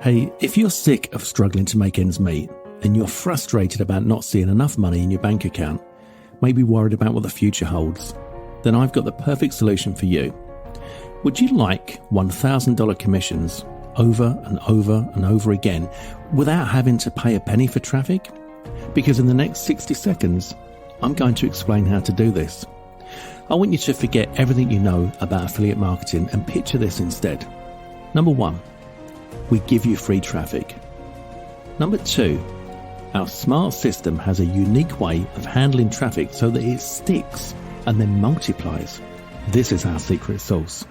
Hey, if you're sick of struggling to make ends meet, and you're frustrated about not seeing enough money in your bank account, maybe worried about what the future holds, then I've got the perfect solution for you. Would you like $1,000 commissions over and over and over again without having to pay a penny for traffic? Because in the next 60 seconds, I'm going to explain how to do this. I want you to forget everything you know about affiliate marketing and picture this instead. Number 1, we give you free traffic. Number 2, our smart system has a unique way of handling traffic so that it sticks and then multiplies. This is our secret sauce.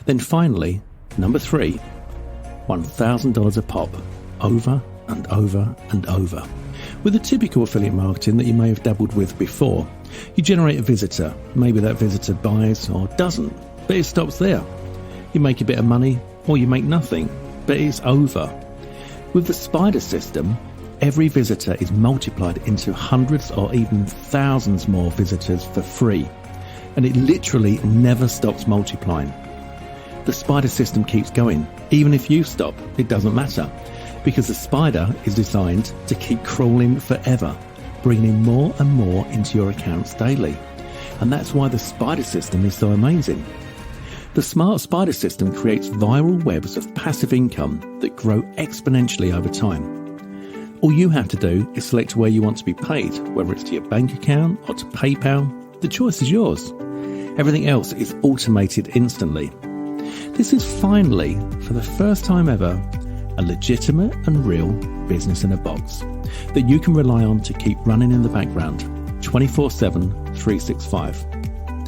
Then finally, number 3, $1,000 a pop, over and over and over. With the typical affiliate marketing that you may have dabbled with before, you generate a visitor. Maybe that visitor buys or doesn't, but it stops there. You make a bit of money or you make nothing, but it's over. With the Spyder system, every visitor is multiplied into hundreds or even thousands more visitors for free, and it literally never stops multiplying. The Spyder system keeps going. Even if you stop, it doesn't matter, because the spider is designed to keep crawling forever, bringing more and more into your accounts daily. And that's why the Spyder system is so amazing. The smart Spyder system creates viral webs of passive income that grow exponentially over time. All you have to do is select where you want to be paid, whether it's to your bank account or to PayPal. The choice is yours. Everything else is automated instantly. This is finally, for the first time ever, a legitimate and real business in a box that you can rely on to keep running in the background 24/7, 365.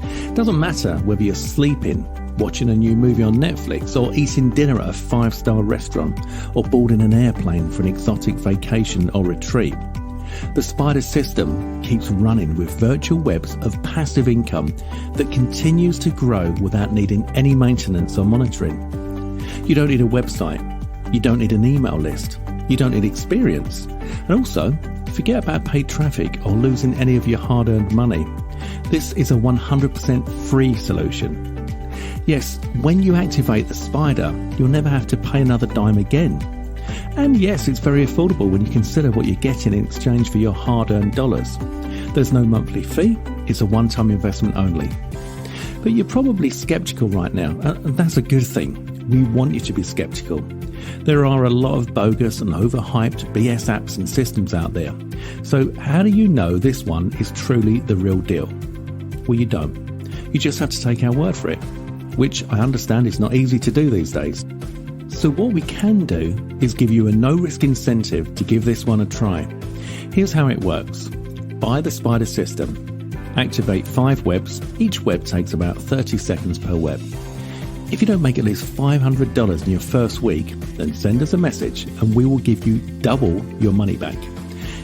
It doesn't matter whether you're sleeping, watching a new movie on Netflix, or eating dinner at a 5-star restaurant, or boarding an airplane for an exotic vacation or retreat. The Spyder system keeps running with virtual webs of passive income that continues to grow without needing any maintenance or monitoring. You don't need a website. You don't need an email list. You don't need experience. And also, forget about paid traffic or losing any of your hard-earned money. This is a 100% free solution. Yes, when you activate the Spyder, you'll never have to pay another dime again. And yes, it's very affordable when you consider what you're getting in exchange for your hard-earned dollars. There's no monthly fee, it's a one-time investment only. But you're probably skeptical right now, and that's a good thing. We want you to be skeptical. There are a lot of bogus and overhyped BS apps and systems out there. So how do you know this one is truly the real deal? Well, you don't. You just have to take our word for it, which I understand is not easy to do these days. So what we can do is give you a no-risk incentive to give this one a try. Here's how it works. Buy the Spyder system. Activate 5 webs. Each web takes about 30 seconds per web. If you don't make at least $500 in your first week, then send us a message and we will give you double your money back.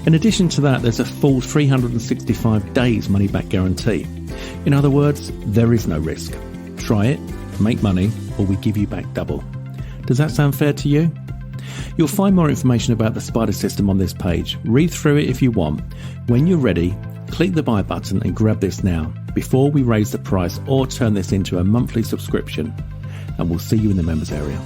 In addition to that, there's a full 365 days money back guarantee. In other words, there is no risk. Try it, make money, or we give you back double. Does that sound fair to you? You'll find more information about the Spyder system on this page. Read through it if you want. When you're ready, click the buy button and grab this now before we raise the price or turn this into a monthly subscription. And we'll see you in the members area.